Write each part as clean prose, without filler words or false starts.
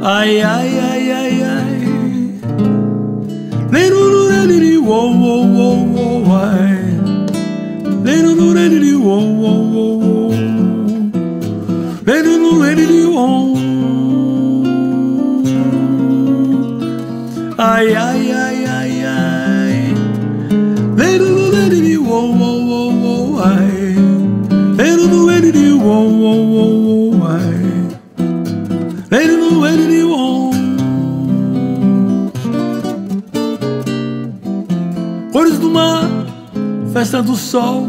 Ai, ai, ai, ai, ai. Lirururiri, uou, uou, uou, uou, ai. Lirururiri, uou, uou, uou, uou. Lirururiri, uou. Ai, ai, ai, ai, ai. Lirururiri, uou, uou, uou, uou, ai. Lirururiri, uou, uou, uou, uou, ai. Lirururiri, uou. Cores do mar, festa do sol.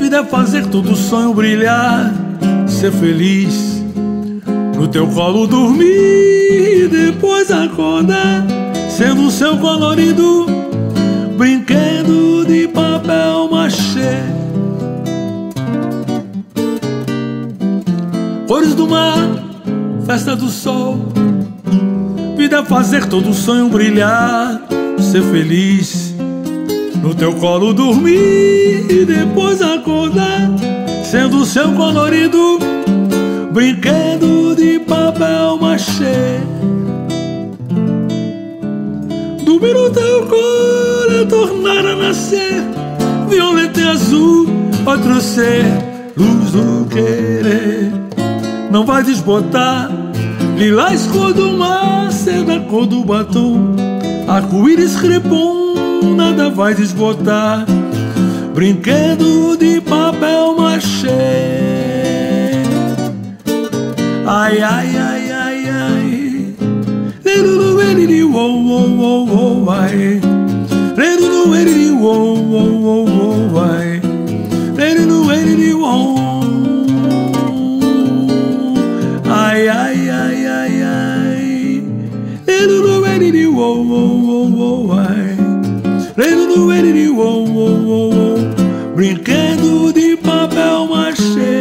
Vida é fazer todo sonho brilhar, ser feliz, no teu colo dormir, depois acordar, sendo seu colorido brinquedo de papel machê. Cores do mar, festa do sol. Vida é fazer todo sonho brilhar, ser feliz, no teu colo dormir e depois acordar, sendo seu colorido brinquedo de papel machê. Dormir no teu colo é tornar a nascer, violeta e azul, outro ser, luz do querer. Não vai desbotar, lilás cor do mar, seda cor do batom, arco-íris crepom, nada vai desbotar, brinquedo de papel machê. Ai, ai, ai, ai, ai. Leruru-eriri, uou, uou, uou, uou, ai. Leruru-eriri, uou, uou, uou, uou, ai. Leruru-eriri, uou. Ai, ai, ai, ai, ai. Leruru-eriri, uou, uou, uou, uou, ai. Leruru-eriri, uou, uou, uou, uou. Brinquedo de papel machê.